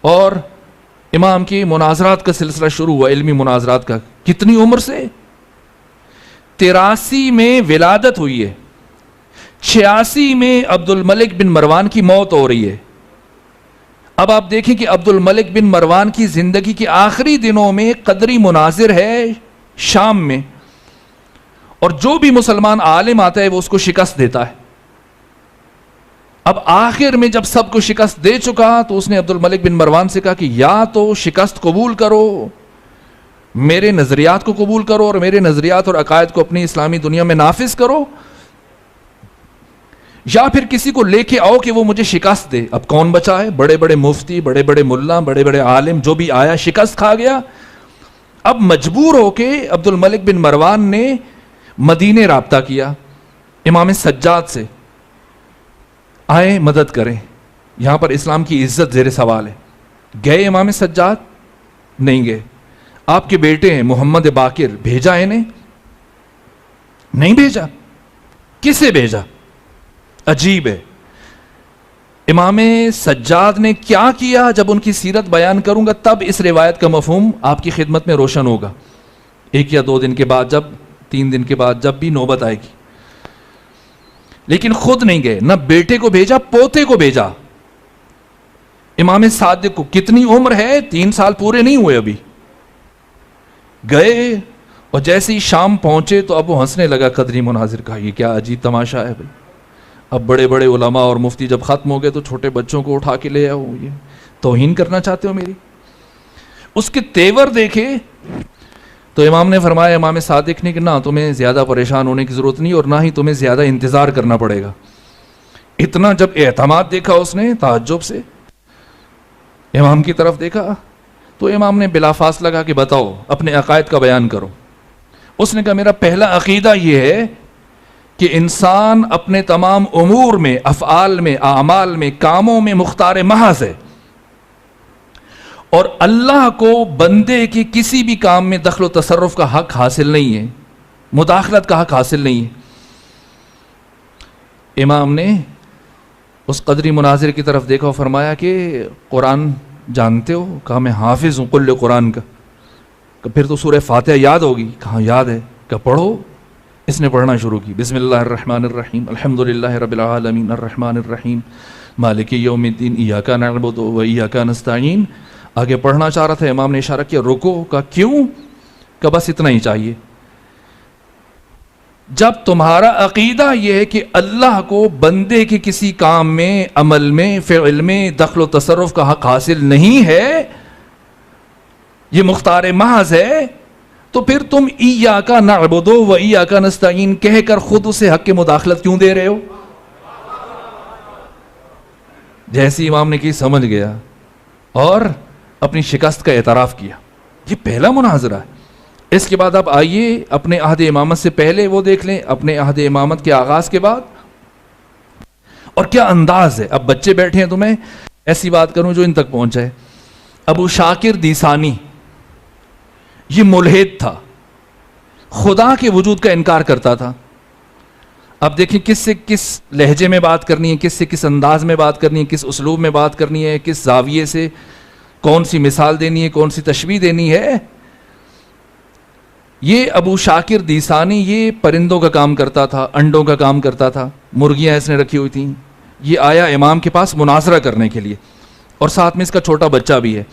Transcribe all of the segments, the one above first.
اور امام کے مناظرات کا سلسلہ شروع ہوا، علمی مناظرات کا. کتنی عمر سے؟ 83 میں ولادت ہوئی ہے، 86 میں عبد الملک بن مروان کی موت ہو رہی ہے. اب آپ دیکھیں کہ عبد الملک بن مروان کی زندگی کے آخری دنوں میں قدری مناظر ہے شام میں، اور جو بھی مسلمان عالم آتا ہے وہ اس کو شکست دیتا ہے. اب آخر میں جب سب کو شکست دے چکا تو اس نے عبد الملک بن مروان سے کہا کہ یا تو شکست قبول کرو، میرے نظریات کو قبول کرو اور میرے نظریات اور عقائد کو اپنی اسلامی دنیا میں نافذ کرو، یا پھر کسی کو لے کے آؤ کہ وہ مجھے شکست دے. اب کون بچا ہے؟ بڑے بڑے مفتی، بڑے بڑے ملا، بڑے بڑے عالم، جو بھی آیا شکست کھا گیا. اب مجبور ہو کے عبد الملک بن مروان نے مدینے رابطہ کیا امام سجاد سے، آئے مدد کریں، یہاں پر اسلام کی عزت زیر سوال ہے. گئے امام سجاد؟ نہیں گئے. آپ کے بیٹے ہیں محمد باقر، بھیجا انہیں؟ نہیں بھیجا. کسے بھیجا؟ عجیب ہے. امام سجاد نے کیا کیا جب ان کی سیرت بیان کروں گا تب اس روایت کا مفہوم آپ کی خدمت میں روشن ہوگا، 1 یا 2 دن کے بعد، جب 3 دن کے بعد، جب بھی نوبت آئے گی. لیکن خود نہیں گئے، نہ بیٹے کو بھیجا، پوتے کو بھیجا. امام صادق کو کتنی عمر ہے؟ 3 سال پورے نہیں ہوئے ابھی. گئے اور جیسے ہی شام پہنچے تو اب وہ ہنسنے لگا قدری مناظر کا. یہ کیا عجیب تماشا ہے بھائی، اب بڑے بڑے علماء اور مفتی جب ختم ہو گئے تو چھوٹے بچوں کو اٹھا کے لے آؤ، یہ توہین کرنا چاہتے ہو میری؟ اس کے تیور دیکھے تو امام نے فرمایا، امام صادق نے، کہ نہ تمہیں زیادہ پریشان ہونے کی ضرورت نہیں اور نہ ہی تمہیں زیادہ انتظار کرنا پڑے گا. اتنا جب اعتماد دیکھا اس نے تعجب سے امام کی طرف دیکھا تو امام نے بلا فاصلہ کہا کہ بتاؤ اپنے عقائد کا بیان کرو. اس نے کہا میرا پہلا عقیدہ یہ ہے کہ انسان اپنے تمام امور میں، افعال میں، اعمال میں، کاموں میں مختار محض ہے، اور اللہ کو بندے کے کسی بھی کام میں دخل و تصرف کا حق حاصل نہیں ہے، مداخلت کا حق حاصل نہیں ہے. امام نے اس قدری مناظر کی طرف دیکھا اور فرمایا کہ قرآن جانتے ہو؟ کہا میں حافظ ہوں کل قرآن کا. کہ پھر تو سورہ فاتحہ یاد ہوگی؟ کہاں یاد ہے. کہ پڑھو. اس نے پڑھنا شروع کی، بسم اللہ الرحمن الرحیم الحمدللہ رب العالمین الرحمن الرحیم مالک یوم الدین ایاک نعبد و ایاک نستعین. آگے پڑھنا چاہ رہا تھا، امام نے اشارہ کیا رکو. کا کیوں؟ کہ بس اتنا ہی چاہیے. جب تمہارا عقیدہ یہ ہے کہ اللہ کو بندے کے کسی کام میں، عمل میں، فعل میں دخل و تصرف کا حق حاصل نہیں ہے، یہ مختار محض ہے، تو پھر تم ایاک نعبد و ایاک نستعین کہہ کر خود اسے حق مداخلت کیوں دے رہے ہو؟ جیسی امام نے کی سمجھ گیا اور اپنی شکست کا اعتراف کیا. یہ پہلا مناظرہ ہے. اس کے بعد اب آئیے اپنے عہد امامت سے پہلے وہ دیکھ لیں، اپنے عہد امامت کے آغاز کے بعد، اور کیا انداز ہے. اب بچے بیٹھے ہیں تو میں ایسی بات کروں جو ان تک پہنچ جائے. ابو شاکر دیسانی یہ ملحد تھا، خدا کے وجود کا انکار کرتا تھا. اب دیکھیں کس سے کس لہجے میں بات کرنی ہے، کس سے کس انداز میں بات کرنی ہے، کس اسلوب میں بات کرنی ہے، کس زاویے سے کون سی مثال دینی ہے، کون سی تشبیہ دینی ہے. یہ ابو شاکر دیسانی یہ پرندوں کا کام کرتا تھا، انڈوں کا کام کرتا تھا، مرغیاں اس نے رکھی ہوئی تھیں. یہ آیا امام کے پاس مناظرہ کرنے کے لیے، اور ساتھ میں اس کا چھوٹا بچہ بھی ہے.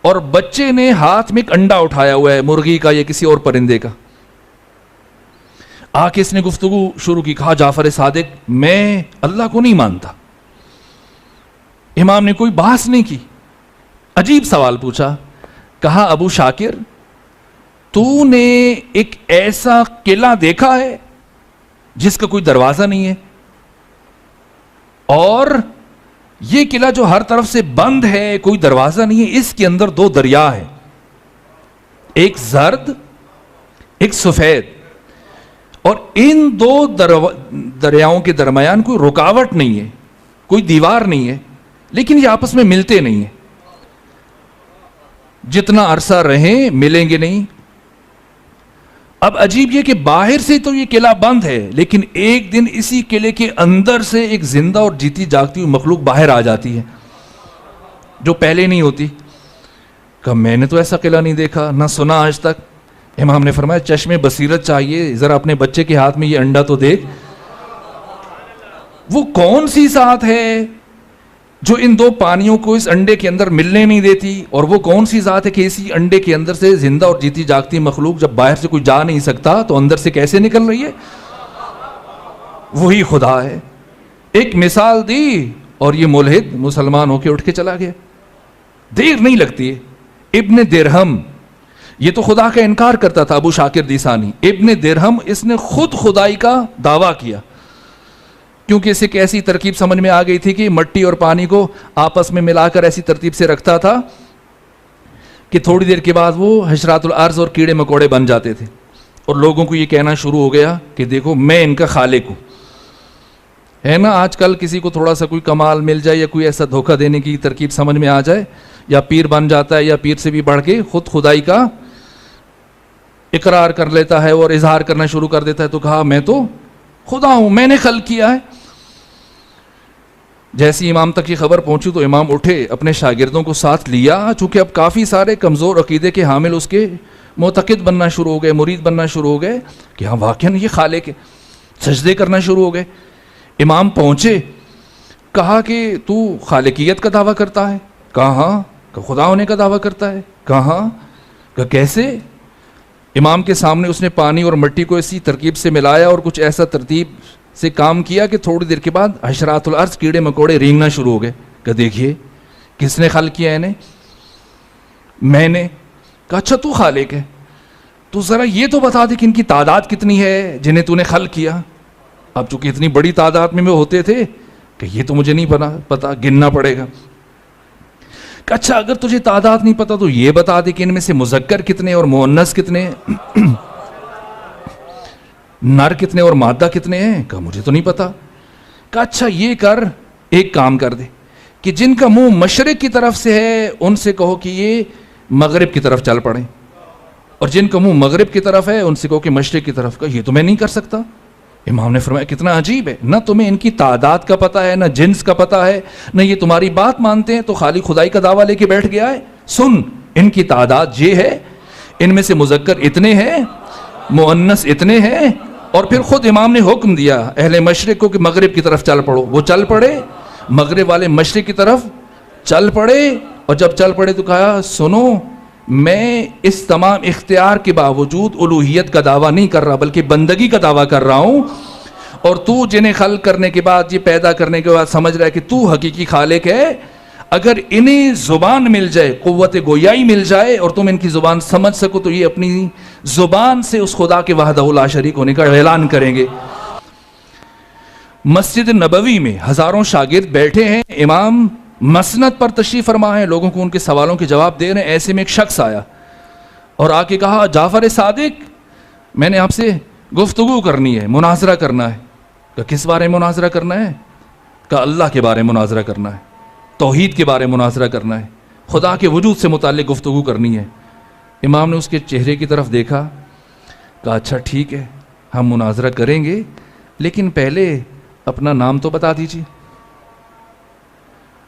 اور بچے نے ہاتھ میں ایک انڈا اٹھایا ہوا ہے، مرغی کا یا کسی اور پرندے کا. آ کے اس نے گفتگو شروع کی. کہا جعفر صادق میں اللہ کو نہیں مانتا. امام نے کوئی بحث نہیں کی، عجیب سوال پوچھا. کہا ابو شاکر تو نے ایک ایسا قلعہ دیکھا ہے جس کا کوئی دروازہ نہیں ہے، اور یہ قلعہ جو ہر طرف سے بند ہے، کوئی دروازہ نہیں ہے، اس کے اندر 2 دریا ہے، ایک زرد ایک سفید، اور ان 2 دریاؤں کے درمیان کوئی رکاوٹ نہیں ہے، کوئی دیوار نہیں ہے، لیکن یہ آپس میں ملتے نہیں ہیں. جتنا عرصہ رہیں ملیں گے نہیں. اب عجیب یہ کہ باہر سے تو یہ قلعہ بند ہے، لیکن ایک دن اسی قلعے کے اندر سے ایک زندہ اور جیتی جاگتی ہوئی مخلوق باہر آ جاتی ہے. جو پہلے نہیں ہوتی. کہا میں نے تو ایسا قلعہ نہیں دیکھا نہ سنا آج تک. امام نے فرمایا چشم بصیرت چاہیے, ذرا اپنے بچے کے ہاتھ میں یہ انڈا تو دیکھ, وہ کون سی ذات ہے جو ان دو پانیوں کو اس انڈے کے اندر ملنے نہیں دیتی, اور وہ کون سی ذات ہے کہ اسی انڈے کے اندر سے زندہ اور جیتی جاگتی مخلوق جب باہر سے کوئی جا نہیں سکتا تو اندر سے کیسے نکل رہی ہے؟ وہی خدا ہے. ایک مثال دی اور یہ ملحد مسلمان ہو کے اٹھ کے چلا گیا. دیر نہیں لگتی ہے. ابن درہم, یہ تو خدا کا انکار کرتا تھا, ابو شاکر دیسانی. ابن درہم اس نے خود خدائی کا دعویٰ کیا, کیونکہ اسے ایک ایسی ترکیب سمجھ میں آ گئی تھی کہ مٹی اور پانی کو آپس میں ملا کر ایسی ترتیب سے رکھتا تھا کہ تھوڑی دیر کے بعد وہ حشرات الارض اور کیڑے مکوڑے بن جاتے تھے, اور لوگوں کو یہ کہنا شروع ہو گیا کہ دیکھو میں ان کا خالق ہوں. ہے نا, آج کل کسی کو تھوڑا سا کوئی کمال مل جائے یا کوئی ایسا دھوکہ دینے کی ترکیب سمجھ میں آ جائے, یا پیر بن جاتا ہے, یا پیر سے بھی بڑھ کے خود خدائی کا اقرار کر لیتا ہے اور اظہار کرنا شروع کر دیتا ہے. تو کہا میں تو خدا ہوں, میں نے خلق کیا ہے. جیسی امام تک یہ خبر پہنچی تو امام اٹھے, اپنے شاگردوں کو ساتھ لیا, چونکہ اب کافی سارے کمزور عقیدے کے حامل اس کے معتقد بننا شروع ہو گئے, مرید بننا شروع ہو گئے کہ ہاں واقعاً یہ خالق ہے. سجدے کرنا شروع ہو گئے. امام پہنچے, کہا کہ تو خالقیت کا دعویٰ کرتا ہے؟ کہا ہاں. کہ خدا ہونے کا دعویٰ کرتا ہے؟ کہا ہاں. کہ کیسے؟ امام کے سامنے اس نے پانی اور مٹی کو اسی ترکیب سے ملایا اور کچھ ایسا ترتیب سے کام کیا کہ تھوڑی دیر کے بعد حشرات الارض کیڑے مکوڑے رینگنا شروع ہو گئے. کہ دیکھیے کس نے خلق کیا انہیں؟ میں نے. کہا اچھا تو خالق ہے, تو ذرا یہ تو بتا دے کہ ان کی تعداد کتنی ہے جنہیں تو نے خلق کیا. اب چونکہ اتنی بڑی تعداد میں ہوتے تھے کہ یہ تو مجھے نہیں پتا, گننا پڑے گا. کہ اچھا اگر تجھے تعداد نہیں پتا تو یہ بتا دے کہ ان میں سے مذکر کتنے اور مؤنث کتنے, نر کتنے اور مادہ کتنے ہیں؟ کہا مجھے تو نہیں پتا. کہا اچھا یہ کر, ایک کام کر دے کہ جن کا منہ مشرق کی طرف سے ہے ان سے کہو کہ یہ مغرب کی طرف چل پڑیں, اور جن کا منہ مغرب کی طرف ہے ان سے کہو کہ مشرق کی طرف. کا یہ تو میں نہیں کر سکتا. امام نے فرمایا کتنا عجیب ہے, نہ تمہیں ان کی تعداد کا پتہ ہے, نہ جنس کا پتہ ہے, نہ یہ تمہاری بات مانتے ہیں, تو خالی خدائی کا دعویٰ لے کے بیٹھ گیا ہے. سن, ان کی تعداد یہ ہے, ان میں سے مذکر اتنے ہیں, مؤنث اتنے ہیں. اور پھر خود امام نے حکم دیا اہل مشرق کو کہ مغرب کی طرف چل پڑو. وہ چل پڑے, مغرب والے مشرق کی طرف چل پڑے, اور جب چل پڑے تو کہا سنو, میں اس تمام اختیار کے باوجود الوہیت کا دعویٰ نہیں کر رہا بلکہ بندگی کا دعویٰ کر رہا ہوں, اور تو جنہیں خلق کرنے کے بعد, یہ پیدا کرنے کے بعد سمجھ رہا ہے کہ تو حقیقی خالق ہے. اگر انہیں زبان مل جائے, قوت گویائی مل جائے, اور تم ان کی زبان سمجھ سکو, تو یہ اپنی زبان سے اس خدا کے وحدہ لا شریک ہونے کا اعلان کریں گے. مسجد نبوی میں ہزاروں شاگرد بیٹھے ہیں, امام مسند پر تشریف فرما ہے, لوگوں کو ان کے سوالوں کے جواب دے رہے ہیں. ایسے میں ایک شخص آیا اور آ کے کہا جعفر صادق, میں نے آپ سے گفتگو کرنی ہے, مناظرہ کرنا ہے. کہ کس بارے میں مناظرہ کرنا ہے؟ کہ اللہ کے بارے میں مناظرہ کرنا ہے, توحید کے بارے میں مناظرہ کرنا ہے, خدا کے وجود سے متعلق گفتگو کرنی ہے. امام نے اس کے چہرے کی طرف دیکھا, کہا اچھا ٹھیک ہے ہم مناظرہ کریں گے, لیکن پہلے اپنا نام تو بتا دیجیے,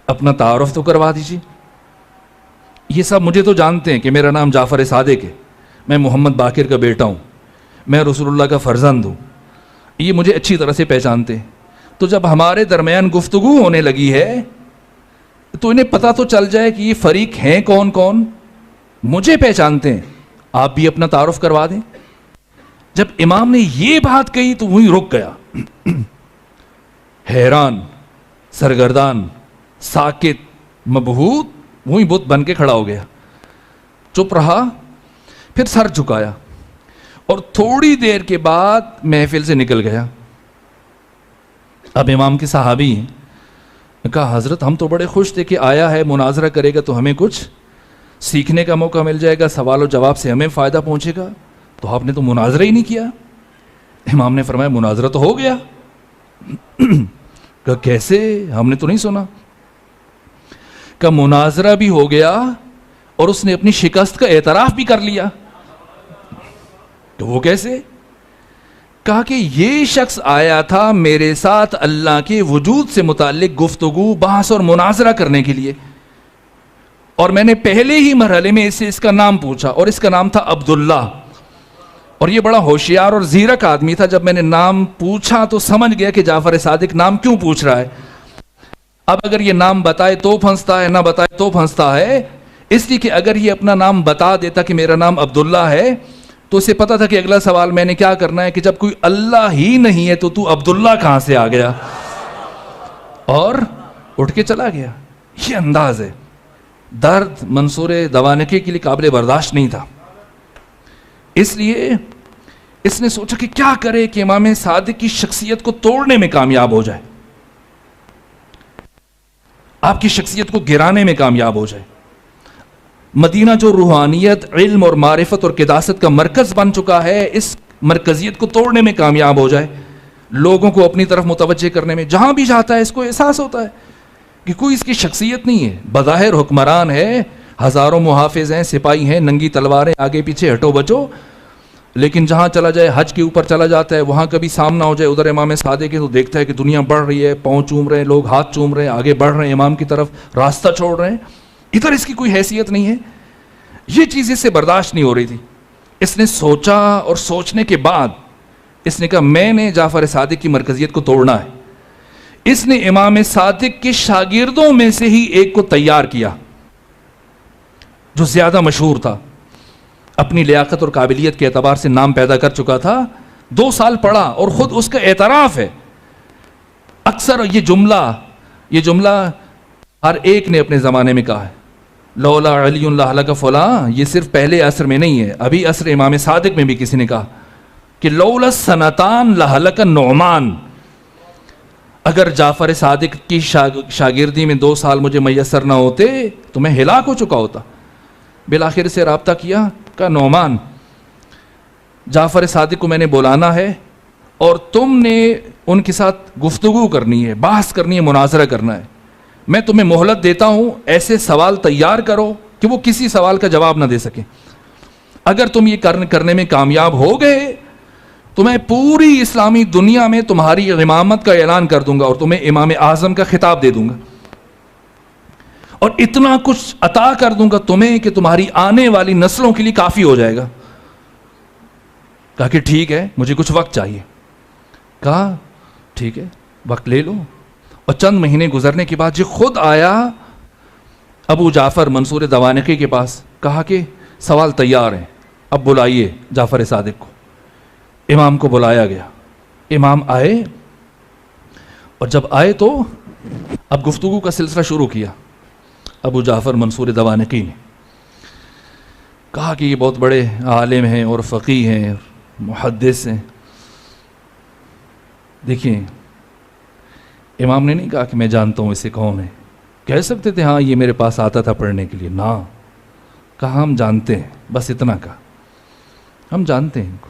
اپنا تعارف تو کروا دیجیے. یہ سب مجھے تو جانتے ہیں کہ میرا نام جعفر صادق ہے, میں محمد باقر کا بیٹا ہوں, میں رسول اللہ کا فرزند ہوں, یہ مجھے اچھی طرح سے پہچانتے ہیں. تو جب ہمارے درمیان گفتگو ہونے لگی ہے تو انہیں پتہ تو چل جائے کہ یہ فریق ہیں کون کون, مجھے پہچانتے ہیں, آپ بھی اپنا تعارف کروا دیں. جب امام نے یہ بات کہی تو وہیں رک گیا, حیران, سرگردان, ساکت, مبہوت, وہیں بت بن کے کھڑا ہو گیا, چپ رہا, پھر سر جھکایا, اور تھوڑی دیر کے بعد محفل سے نکل گیا. اب امام کے صحابی ہیں, کہا حضرت ہم تو بڑے خوش تھے کہ آیا ہے, مناظرہ کرے گا تو ہمیں کچھ سیکھنے کا موقع مل جائے گا, سوال و جواب سے ہمیں فائدہ پہنچے گا, تو آپ نے تو مناظرہ ہی نہیں کیا. امام نے فرمایا مناظرہ تو ہو گیا. کہ کیسے, ہم نے تو نہیں سنا. کہ مناظرہ بھی ہو گیا اور اس نے اپنی شکست کا اعتراف بھی کر لیا. تو وہ کیسے؟ کہا کہ یہ شخص آیا تھا میرے ساتھ اللہ کے وجود سے متعلق گفتگو, بحث اور مناظرہ کرنے کے لیے, اور میں نے پہلے ہی مرحلے میں اس سے اس کا نام پوچھا اور اس کا نام تھا عبداللہ. اور یہ بڑا ہوشیار اور زیرک آدمی تھا. جب میں نے نام پوچھا تو سمجھ گیا کہ جعفر صادق نام کیوں پوچھ رہا ہے. اب اگر یہ نام بتائے تو پھنستا ہے, نہ بتائے تو پھنستا ہے. اس لیے کہ اگر یہ اپنا نام بتا دیتا کہ میرا نام عبداللہ ہے تو اسے پتا تھا کہ اگلا سوال میں نے کیا کرنا ہے کہ جب کوئی اللہ ہی نہیں ہے تو عبداللہ کہاں سے آ گیا, اور اٹھ کے چلا گیا. یہ انداز ہے. درد منصور دوانقی کے لیے قابل برداشت نہیں تھا. اس لیے اس نے سوچا کہ کیا کرے کہ امام صادق کی شخصیت کو توڑنے میں کامیاب ہو جائے, آپ کی شخصیت کو گرانے میں کامیاب ہو جائے. مدینہ جو روحانیت, علم اور معرفت اور قداست کا مرکز بن چکا ہے, اس مرکزیت کو توڑنے میں کامیاب ہو جائے, لوگوں کو اپنی طرف متوجہ کرنے میں. جہاں بھی جاتا ہے اس کو احساس ہوتا ہے کہ کوئی اس کی شخصیت نہیں ہے. بظاہر حکمران ہے, ہزاروں محافظ ہیں, سپاہی ہیں, ننگی تلواریں, آگے پیچھے ہٹو بچو, لیکن جہاں چلا جائے, حج کے اوپر چلا جاتا ہے, وہاں کبھی سامنا ہو جائے ادھر امام صادق کے تو دیکھتا ہے کہ دنیا بڑھ رہی ہے, پاؤں چوم رہے ہیں لوگ, ہاتھ چوم رہے ہیں, آگے بڑھ رہے ہیں امام کی طرف, راستہ چھوڑ رہے ہیں. ادھر اس کی کوئی حیثیت نہیں ہے. یہ چیز اس سے برداشت نہیں ہو رہی تھی. اس نے سوچا اور سوچنے کے بعد اس نے کہا میں نے جعفر صادق کی مرکزیت کو توڑنا ہے. اس نے امام صادق کے شاگردوں میں سے ہی ایک کو تیار کیا جو زیادہ مشہور تھا, اپنی لیاقت اور قابلیت کے اعتبار سے نام پیدا کر چکا تھا, 2 سال پڑھا اور خود اس کا اعتراف ہے. اکثر یہ جملہ ہر ایک نے اپنے زمانے میں کہا ہے, لولا علی لہلک فلاں. یہ صرف پہلے عصر میں نہیں ہے, ابھی عصر امام صادق میں بھی کسی نے کہا کہ لولا سنتان لہلک نعمان. اگر جعفر صادق کی شاگردی میں 2 سال مجھے میسر نہ ہوتے تو میں ہلاک ہو چکا ہوتا. بالآخر سے رابطہ کیا, کہا نعمان جعفر صادق کو میں نے بلانا ہے اور تم نے ان کے ساتھ گفتگو کرنی ہے, بحث کرنی ہے, مناظرہ کرنا ہے. میں تمہیں مہلت دیتا ہوں, ایسے سوال تیار کرو کہ وہ کسی سوال کا جواب نہ دے سکیں. اگر تم یہ کرنے میں کامیاب ہو گئے تو میں پوری اسلامی دنیا میں تمہاری امامت کا اعلان کر دوں گا اور تمہیں امام اعظم کا خطاب دے دوں گا, اور اتنا کچھ عطا کر دوں گا تمہیں کہ تمہاری آنے والی نسلوں کے لیے کافی ہو جائے گا. کہا کہ ٹھیک ہے, مجھے کچھ وقت چاہیے. کہا ٹھیک ہے, وقت لے لو. اور چند مہینے گزرنے کے بعد جو خود آیا ابو جعفر منصور دوانقی کے پاس, کہا کہ سوال تیار ہیں, اب بلائیے جعفر صادق کو. امام کو بلایا گیا, امام آئے, اور جب آئے تو اب گفتگو کا سلسلہ شروع کیا. ابو جعفر منصور دوانقی نے کہا کہ یہ بہت بڑے عالم ہیں اور فقیہ ہیں, محدث ہیں. دیکھیں, امام نے نہیں کہا کہ میں جانتا ہوں اسے کون ہے. کہہ سکتے تھے ہاں یہ میرے پاس آتا تھا پڑھنے کے لیے, نہ کہا ہم جانتے ہیں, بس اتنا کہا, ہم جانتے ہیں ان کو.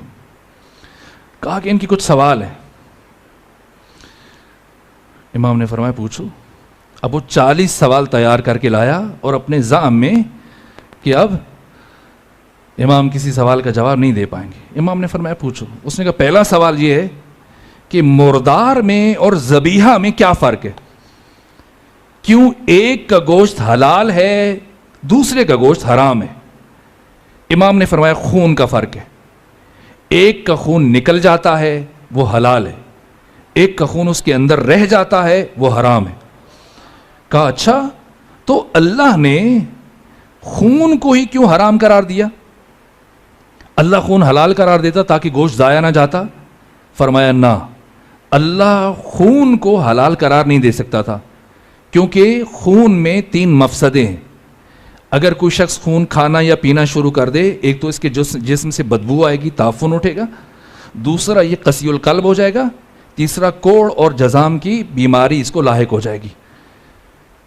کہا کہ ان کی کچھ سوال ہیں. امام نے فرمایا پوچھو. اب وہ 40 سوال تیار کر کے لایا اور اپنے زعم میں کہ اب امام کسی سوال کا جواب نہیں دے پائیں گے. امام نے فرمایا پوچھو. اس نے کہا پہلا سوال یہ ہے کہ مردار میں اور ذبیحہ میں کیا فرق ہے؟ کیوں ایک کا گوشت حلال ہے دوسرے کا گوشت حرام ہے؟ امام نے فرمایا خون کا فرق ہے. ایک کا خون نکل جاتا ہے وہ حلال ہے, ایک کا خون اس کے اندر رہ جاتا ہے وہ حرام ہے. کہا اچھا, تو اللہ نے خون کو ہی کیوں حرام قرار دیا؟ اللہ خون حلال قرار دیتا تاکہ گوشت ضائع نہ جاتا. فرمایا نہ, اللہ خون کو حلال قرار نہیں دے سکتا تھا کیونکہ خون میں 3 مفسدے ہیں. اگر کوئی شخص خون کھانا یا پینا شروع کر دے, ایک تو اس کے جسم سے بدبو آئے گی, تعفن اٹھے گا, دوسرا یہ قسی القلب ہو جائے گا, تیسرا کوڑ اور جزام کی بیماری اس کو لاحق ہو جائے گی.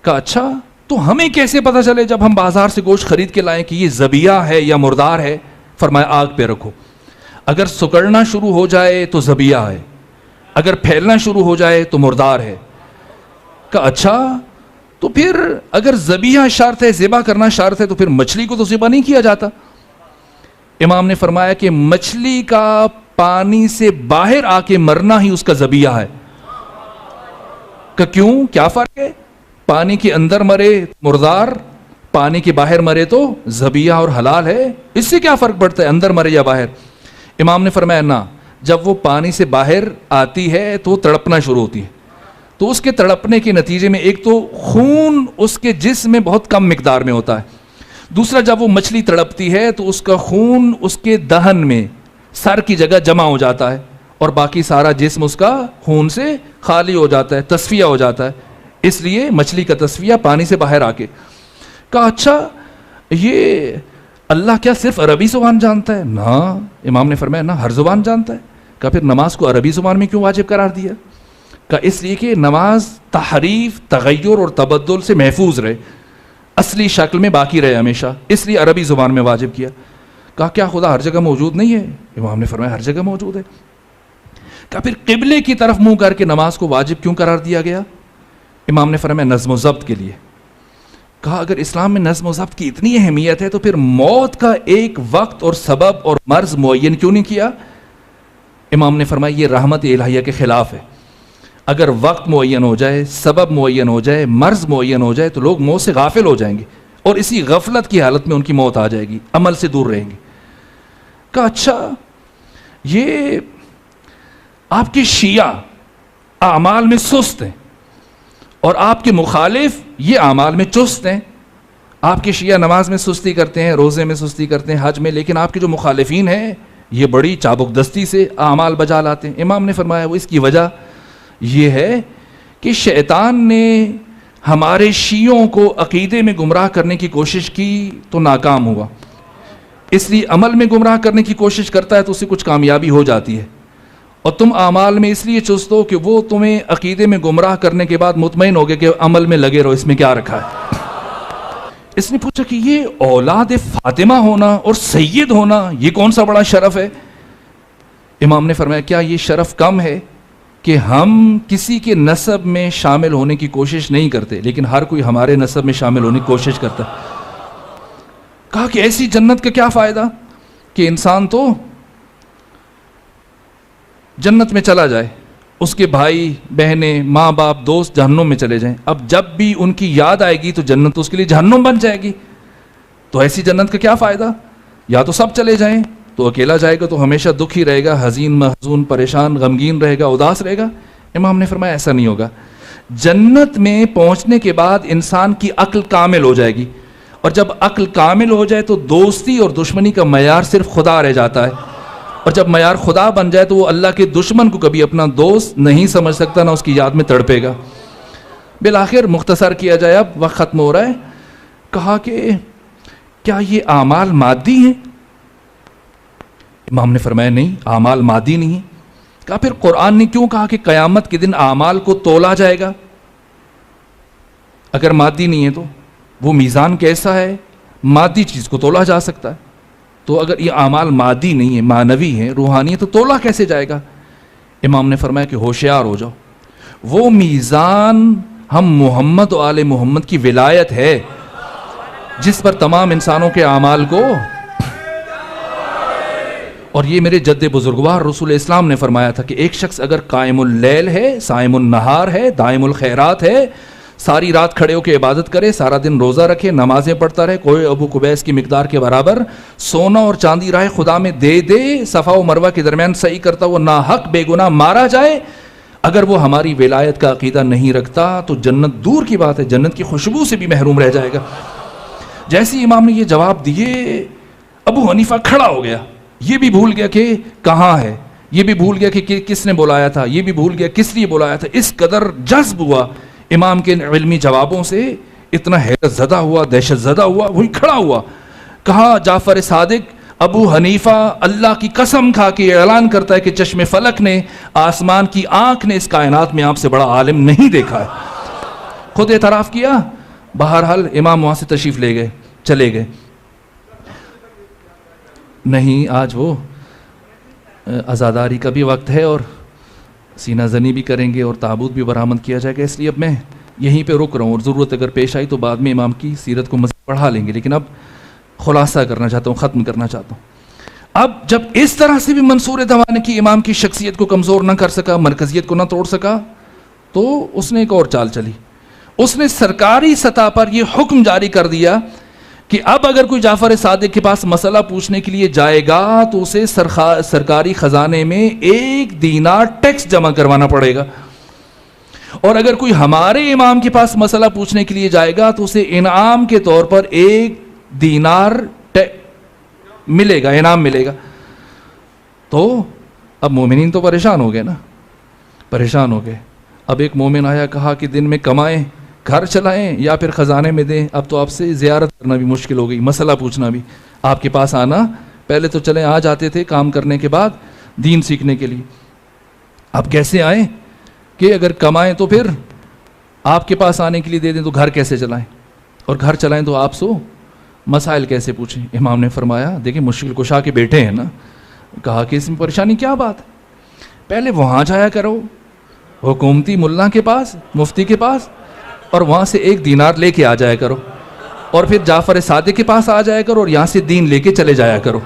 کہا اچھا, تو ہمیں کیسے پتہ چلے جب ہم بازار سے گوشت خرید کے لائیں کہ یہ ذبیحہ ہے یا مردار ہے؟ فرمایا آگ پہ رکھو, اگر سکڑنا شروع ہو جائے تو ذبیحہ ہے, اگر پھیلنا شروع ہو جائے تو مردار ہے. کہا اچھا, تو پھر اگر ذبیحہ شرط ہے, ذبح کرنا شرط ہے, تو پھر مچھلی کو تو ذبح نہیں کیا جاتا. امام نے فرمایا کہ مچھلی کا پانی سے باہر آ کے مرنا ہی اس کا ذبیحہ ہے. کہ کیوں, کیا فرق ہے؟ پانی کے اندر مرے مردار, پانی کے باہر مرے تو ذبیحہ اور حلال ہے، اس سے کیا فرق پڑتا ہے اندر مرے یا باہر؟ امام نے فرمایا نہ، جب وہ پانی سے باہر آتی ہے تو وہ تڑپنا شروع ہوتی ہے، تو اس کے تڑپنے کے نتیجے میں ایک تو خون اس کے جسم میں بہت کم مقدار میں ہوتا ہے، دوسرا جب وہ مچھلی تڑپتی ہے تو اس کا خون اس کے دہن میں سر کی جگہ جمع ہو جاتا ہے اور باقی سارا جسم اس کا خون سے خالی ہو جاتا ہے، تصفیہ ہو جاتا ہے، اس لیے مچھلی کا تصفیہ پانی سے باہر آ کے۔ کہا اچھا یہ اللہ کیا صرف عربی زبان جانتا ہے؟ نہ، امام نے فرمایا نہ، ہر زبان جانتا ہے۔ کہا پھر نماز کو عربی زبان میں کیوں واجب قرار دیا؟ کہا اس لیے کہ نماز تحریف، تغیر اور تبدل سے محفوظ رہے، اصلی شکل میں باقی رہے ہمیشہ، اس لیے عربی زبان میں واجب کیا۔ کہا کیا خدا ہر جگہ موجود نہیں ہے؟ امام نے فرمایا ہر جگہ موجود ہے۔ کہا پھر قبلے کی طرف منہ کر کے نماز کو واجب کیوں قرار دیا گیا؟ امام نے فرمایا نظم و ضبط کے لیے۔ کہا اگر اسلام میں نظم و ضبط کی اتنی اہمیت ہے تو پھر موت کا ایک وقت اور سبب اور مرض معین کیوں نہیں کیا؟ امام نے فرمایا یہ رحمت الہیہ کے خلاف ہے۔ اگر وقت معین ہو جائے، سبب معین ہو جائے، مرض معین ہو جائے تو لوگ موت سے غافل ہو جائیں گے اور اسی غفلت کی حالت میں ان کی موت آ جائے گی، عمل سے دور رہیں گے۔ کہا اچھا یہ آپ کے شیعہ اعمال میں سست ہیں اور آپ کے مخالف یہ اعمال میں چست ہیں۔ آپ کے شیعہ نماز میں سستی کرتے ہیں، روزے میں سستی کرتے ہیں، حج میں، لیکن آپ کے جو مخالفین ہیں یہ بڑی چابک دستی سے اعمال بجا لاتے ہیں۔ امام نے فرمایا وہ اس کی وجہ یہ ہے کہ شیطان نے ہمارے شیعوں کو عقیدے میں گمراہ کرنے کی کوشش کی تو ناکام ہوا، اس لیے عمل میں گمراہ کرنے کی کوشش کرتا ہے تو اسے کچھ کامیابی ہو جاتی ہے، اور تم اعمال میں اس لیے چست ہو کہ وہ تمہیں عقیدے میں گمراہ کرنے کے بعد مطمئن ہو گئے کہ عمل میں لگے رہو، اس میں کیا رکھا ہے۔ اس نے پوچھا کہ یہ اولاد فاطمہ ہونا اور سید ہونا یہ کون سا بڑا شرف ہے؟ امام نے فرمایا کیا یہ شرف کم ہے کہ ہم کسی کے نسب میں شامل ہونے کی کوشش نہیں کرتے، لیکن ہر کوئی ہمارے نسب میں شامل ہونے کی کوشش کرتا ہے۔ کہا کہ ایسی جنت کا کیا فائدہ کہ انسان تو جنت میں چلا جائے، اس کے بھائی بہنیں ماں باپ دوست جہنم میں چلے جائیں، اب جب بھی ان کی یاد آئے گی تو جنت تو اس کے لیے جہنم بن جائے گی، تو ایسی جنت کا کیا فائدہ؟ یا تو سب چلے جائیں تو اکیلا جائے گا تو ہمیشہ دکھی رہے گا، حزین محزون پریشان غمگین رہے گا، اداس رہے گا۔ امام نے فرمایا ایسا نہیں ہوگا، جنت میں پہنچنے کے بعد انسان کی عقل کامل ہو جائے گی، اور جب عقل کامل ہو جائے تو دوستی اور دشمنی کا معیار صرف خدا رہ جاتا ہے، اور جب معیار خدا بن جائے تو وہ اللہ کے دشمن کو کبھی اپنا دوست نہیں سمجھ سکتا، نہ اس کی یاد میں تڑپے گا۔ بالآخر مختصر کیا جائے، اب وقت ختم ہو رہا ہے، کہا کہ کیا یہ اعمال مادی ہیں؟ امام نے فرمایا نہیں، اعمال مادی نہیں۔ کہا پھر قرآن نے کیوں کہا کہ قیامت کے دن اعمال کو تولا جائے گا؟ اگر مادی نہیں ہے تو وہ میزان کیسا ہے؟ مادی چیز کو تولا جا سکتا ہے، تو اگر یہ اعمال مادی نہیں ہے، معنوی ہے، روحانی ہے، تو تولا کیسے جائے گا؟ امام نے فرمایا کہ ہوشیار ہو جاؤ، وہ میزان ہم محمد و آل محمد کی ولایت ہے جس پر تمام انسانوں کے اعمال کو، اور یہ میرے جد بزرگوار رسول اسلام نے فرمایا تھا کہ ایک شخص اگر قائم اللیل ہے، صائم النہار ہے، دائم الخیرات ہے، ساری رات کھڑے ہو کے عبادت کرے، سارا دن روزہ رکھے، نمازیں پڑھتا رہے، کوئی ابو قبیس کی مقدار کے برابر سونا اور چاندی راہ خدا میں دے دے، صفا و مروہ کے درمیان صحیح کرتا وہ ناحق بے گناہ مارا جائے، اگر وہ ہماری ولایت کا عقیدہ نہیں رکھتا تو جنت دور کی بات ہے، جنت کی خوشبو سے بھی محروم رہ جائے گا۔ جیسے امام نے یہ جواب دیے، ابو حنیفہ کھڑا ہو گیا، یہ بھی بھول گیا کہ کہاں ہے، یہ بھی بھول گیا کہ کس نے بلایا تھا، یہ بھی بھول گیا کس لیے بلایا تھا، اس قدر جذب ہوا امام کے علمی جوابوں سے، اتنا حیرت زدہ ہوا، دہشت زدہ ہوا، وہی کھڑا ہوا۔ کہا جعفر صادق ابو حنیفہ اللہ کی قسم کھا کے اعلان کرتا ہے کہ چشم فلک نے، آسمان کی آنکھ نے اس کائنات میں آپ سے بڑا عالم نہیں دیکھا ہے، خود اعتراف کیا۔ بہرحال امام وہاں سے تشریف لے گئے، چلے گئے۔ نہیں، آج وہ عزاداری کا بھی وقت ہے اور سینہ زنی بھی کریں گے اور تابوت بھی برآمد کیا جائے گا، اس لیے اب میں یہیں پہ رک رہا ہوں، اور ضرورت اگر پیش آئی تو بعد میں امام کی سیرت کو مزید پڑھا لیں گے، لیکن اب خلاصہ کرنا چاہتا ہوں، ختم کرنا چاہتا ہوں۔ اب جب اس طرح سے بھی منصور دوانے کی امام کی شخصیت کو کمزور نہ کر سکا، مرکزیت کو نہ توڑ سکا، تو اس نے ایک اور چال چلی، اس نے سرکاری سطح پر یہ حکم جاری کر دیا کہ اب اگر کوئی جعفر صادق کے پاس مسئلہ پوچھنے کے لیے جائے گا تو اسے سرکاری خزانے میں 1 دینار ٹیکس جمع کروانا پڑے گا، اور اگر کوئی ہمارے امام کے پاس مسئلہ پوچھنے کے لیے جائے گا تو اسے انعام کے طور پر 1 دینار ملے گا، انعام ملے گا۔ تو اب مومنین تو پریشان ہو گئے نا، پریشان ہو گئے۔ اب ایک مومن آیا، کہا کہ دن میں کمائیں، گھر چلائیں یا پھر خزانے میں دیں، اب تو آپ سے زیارت کرنا بھی مشکل ہو گئی، مسئلہ پوچھنا بھی، آپ کے پاس آنا، پہلے تو چلیں آ جاتے تھے کام کرنے کے بعد دین سیکھنے کے لیے، اب کیسے آئیں کہ اگر کمائیں تو پھر آپ کے پاس آنے کے لیے دے دیں تو گھر کیسے چلائیں، اور گھر چلائیں تو آپ سو مسائل کیسے پوچھیں؟ امام نے فرمایا دیکھیں مشکل کشا کے بیٹے ہیں نا، کہا کہ اس میں پریشانی کیا بات ہے، پہلے وہاں جایا کرو حکومتی ملا کے پاس، مفتی کے پاس، اور وہاں سے 1 دینار لے کے آ جایا کرو، اور پھر جعفر صادق کے پاس آ جایا کرو اور یہاں سے دین لے کے چلے جایا کرو۔